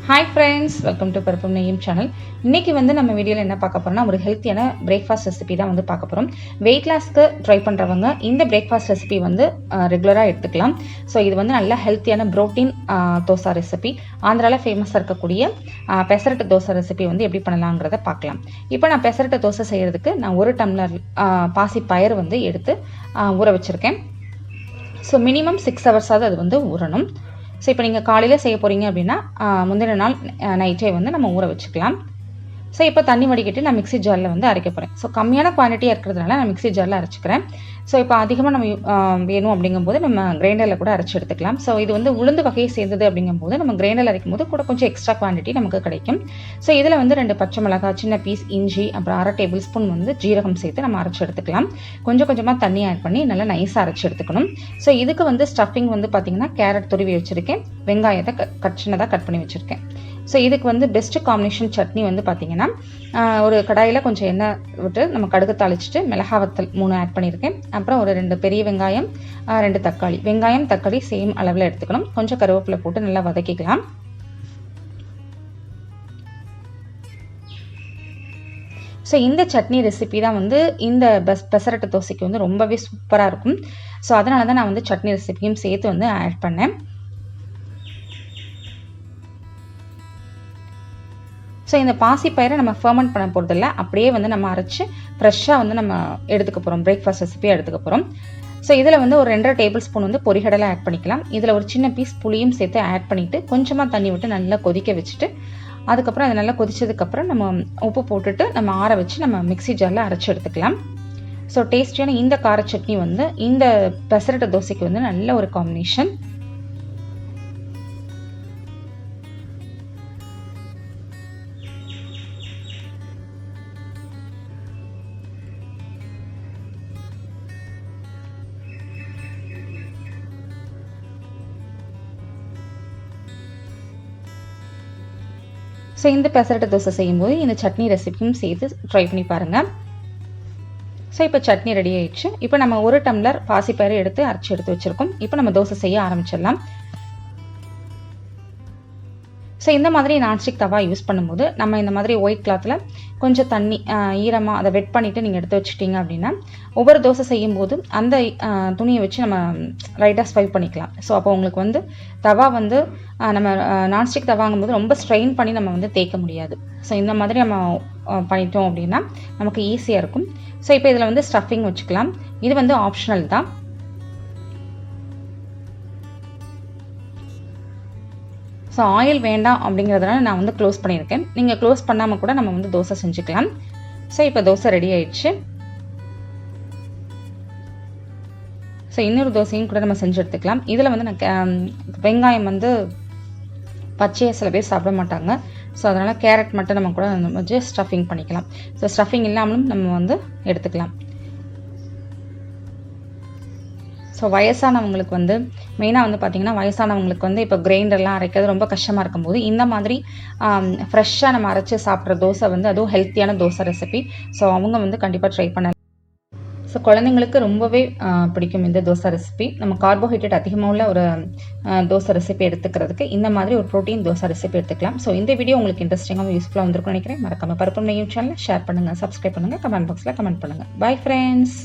Hi friends, welcome to பருப்பும் நெய்யும் channel. இன்றைக்கி நம்ம வீடியோவில் என்ன பார்க்க போகிறோம்னா, ஒரு ஹெல்த்தியான பிரேக்ஃபாஸ்ட் ரெசிபி தான் பார்க்க போகிறோம். வெயிட் லாஸ்க்கு ட்ரை பண்ணுறவங்க இந்த பிரேக்ஃபாஸ்ட் ரெசிபி ரெகுலராக எடுத்துக்கலாம். ஸோ இது நல்ல ஹெல்த்தியான ப்ரோட்டீன் தோசா ரெசிபி. ஆந்திராவில் ஃபேமஸாக இருக்கக்கூடிய பெசரட்டு தோசை ரெசிபி எப்படி பண்ணலாங்கிறத பார்க்கலாம். இப்போ நான் பெசரட்டு தோசை செய்கிறதுக்கு நான் 1 டம்ளர் பாசி பயிர் எடுத்து ஊற வச்சுருக்கேன். ஸோ மினிமம் 6 ஹவர்ஸாவது அது ஊறணும். ஸோ இப்போ நீங்கள் காலையில் செய்ய போகிறீங்க அப்படின்னா முந்தின நாள் நைட்டே நம்ம ஊற வச்சுக்கலாம். ஸோ இப்போ தண்ணி வடிக்கிட்டு நான் மிக்ஸி ஜாரில் அரைக்க போகிறேன். ஸோ கம்மியான குவான்டிட்டியாக இருக்கிறதுனால நான் மிக்ஸி ஜாரில் அரைச்சிக்கிறேன். ஸோ இப்போ அதிகமாக நம்ம வேணும் அப்படிங்கும்போது நம்ம கிரைண்டரில் கூட அரைச்சி எடுத்துக்கலாம். ஸோ இது உளுந்து வகையை சேர்ந்தது அப்படிங்கும்போது நம்ம கிரைண்டரில் அரைக்கும் போது கூட கொஞ்சம் எக்ஸ்ட்ரா குவான்டிட்டி நமக்கு கிடைக்கும். ஸோ இதில் 2 பச்சை மிளகாய், சின்ன பீஸ் இஞ்சி, அப்புறம் 1/2 டேபிள் ஸ்பூன் ஜீரகம் சேர்த்து நம்ம அரைச்சி எடுத்துக்கலாம். கொஞ்சம் கொஞ்சமாக தண்ணி ஆட் பண்ணி நல்லா நைஸாக அரைச்சி எடுத்துக்கணும். ஸோ இதுக்கு ஸ்டஃபிங் பார்த்தீங்கன்னா கேரட் துருவி வச்சுருக்கேன், வெங்காயத்தை சின்னதாக கட் பண்ணி வச்சுருக்கேன். ஸோ இதுக்கு பெஸ்ட்டு காம்பினேஷன் சட்னி பார்த்தீங்கன்னா, ஒரு கடாயில் கொஞ்சம் எண்ணெய் விட்டு நம்ம கடுகு தாளிச்சிட்டு மிளகாய் வத்தல் 3 ஆட் பண்ணியிருக்கேன். அப்புறம் ஒரு 2 பெரிய வெங்காயம், 2 தக்காளி. வெங்காயம் தக்காளி சேம் அளவில் எடுத்துக்கணும். கொஞ்சம் கருவேப்பிலை போட்டு நல்லா வதக்கிக்கலாம். ஸோ இந்த சட்னி ரெசிபி தான் இந்த பெசரட்டு தோசைக்கு ரொம்பவே சூப்பராக இருக்கும். ஸோ அதனால தான் நான் சட்னி ரெசிபியும் சேர்த்து ஆட் பண்ணேன். ஸோ இந்த பாசி பயிரை நம்ம ஃபர்மெண்ட் பண்ண போகிறதில்ல, அப்படியே நம்ம அரைச்சி ஃப்ரெஷ்ஷாக நம்ம எடுத்துக்க போகிறோம். பிரேக்ஃபாஸ்ட் ரெசிபியாக எடுத்துக்க போகிறோம். ஸோ இதில் ஒரு 2.5 டேபிள் ஸ்பூன் பொரிகடலை ஆட் பண்ணிக்கலாம். இதில் ஒரு சின்ன பீஸ் புளியும் சேர்த்து ஆட் பண்ணிவிட்டு கொஞ்சமாக தண்ணி விட்டு நல்லா கொதிக்க வச்சுட்டு, அதுக்கப்புறம் அது நல்லா கொதிச்சதுக்கப்புறம் நம்ம உப்பு போட்டுட்டு நம்ம ஆற வச்சு நம்ம மிக்ஸி ஜாரில் அரைச்சி எடுத்துக்கலாம். ஸோ டேஸ்டியான இந்த கார சட்னி இந்த பெசரட்டு தோசைக்கு நல்ல ஒரு காம்பினேஷன். ஸோ இந்த பெசரட்டு தோசை செய்யும்போது இந்த சட்னி ரெசிபியும் சேர்த்து ட்ரை பண்ணி பாருங்கள். ஸோ இப்போ சட்னி ரெடி ஆயிடுச்சு. இப்போ நம்ம 1 டம்ளர் பாசிப்பயிறு அரைச்சி எடுத்து வச்சுருக்கோம். இப்போ நம்ம தோசை செய்ய ஆரம்பிச்சிடலாம். ஸோ இந்த மாதிரி நான்ஸ்டிக் தவா யூஸ் பண்ணும்போது நம்ம இந்த மாதிரி ஒயிட் கிளாத்தில் கொஞ்சம் தண்ணி ஈரமாக அதை வெட் பண்ணிவிட்டு நீங்கள் எடுத்து வச்சுட்டிங்க அப்படின்னா, ஒவ்வொரு தோசை செய்யும்போது அந்த துணியை வச்சு நம்ம லைட்டாக ஸ்வைப் பண்ணிக்கலாம். ஸோ அப்போ உங்களுக்கு தவா நம்ம நான்ஸ்டிக் தவாங்கும்போது ரொம்ப ஸ்ட்ரெயின் பண்ணி நம்ம தேய்க்க முடியாது. ஸோ இந்த மாதிரி நம்ம பண்ணிட்டோம் அப்படின்னா நமக்கு ஈஸியாக இருக்கும். ஸோ இப்போ இதில் ஸ்டஃபிங் வச்சுக்கலாம். இது ஆப்ஷனல் தான். ஸோ ஆயில் வேண்டாம் அப்படிங்கிறதுனால நான் க்ளோஸ் பண்ணியிருக்கேன். நீங்கள் க்ளோஸ் பண்ணாமல் கூட நம்ம தோசை செஞ்சுக்கலாம். ஸோ இப்போ தோசை ரெடி ஆயிடுச்சு. ஸோ இன்னொரு தோசையும் கூட நம்ம செஞ்சு எடுத்துக்கலாம். இதில் நான் வெங்காயம் பச்சையாக சில பேர் சாப்பிட மாட்டாங்க. ஸோ அதனால் கேரட் மட்டும் நம்ம கூட ஸ்டஃபிங் பண்ணிக்கலாம். ஸோ ஸ்டஃபிங் இல்லாமலும் நம்ம எடுத்துக்கலாம். ஸோ வயசானவங்களுக்கு மெயினாக பார்த்திங்கன்னா வயசானவங்களுக்கு இப்போ கிரைண்டர்லாம் அரைக்கிறது ரொம்ப கஷ்டமாக இருக்கும்போது இந்த மாதிரி ஃப்ரெஷ்ஷாக நம்ம அரைச்சி சாப்பிட்ற தோசை அதுவும் ஹெல்த்தியான தோசை ரெசிபி. ஸோ அவங்க கண்டிப்பாக ட்ரை பண்ணலாம். ஸோ குழந்தைங்களுக்கு ரொம்பவே பிடிக்கும் இந்த தோசை ரெசிபி. நம்ம கார்போஹைட்ரேட் அதிகமாக உள்ள ஒரு தோசை ரெசிபி எடுத்துக்கிறதுக்கு இந்த மாதிரி ஒரு ப்ரோட்டீன் தோசை ரெசிபி எடுத்துக்கலாம். ஸோ இந்த வீடியோ உங்களுக்கு இன்ட்ரெஸ்டிங்காக யூஸ்ஃபுல்லாக வந்திருக்கும்னு நினைக்கிறேன். மறக்காம பருப்பும் நெய்யும் சேனலை ஷேர் பண்ணுங்கள், சப்ஸ்கிரைப் பண்ணுங்கள், கமெண்ட் பாக்ஸில் கமெண்ட் பண்ணுங்கள். Bye friends.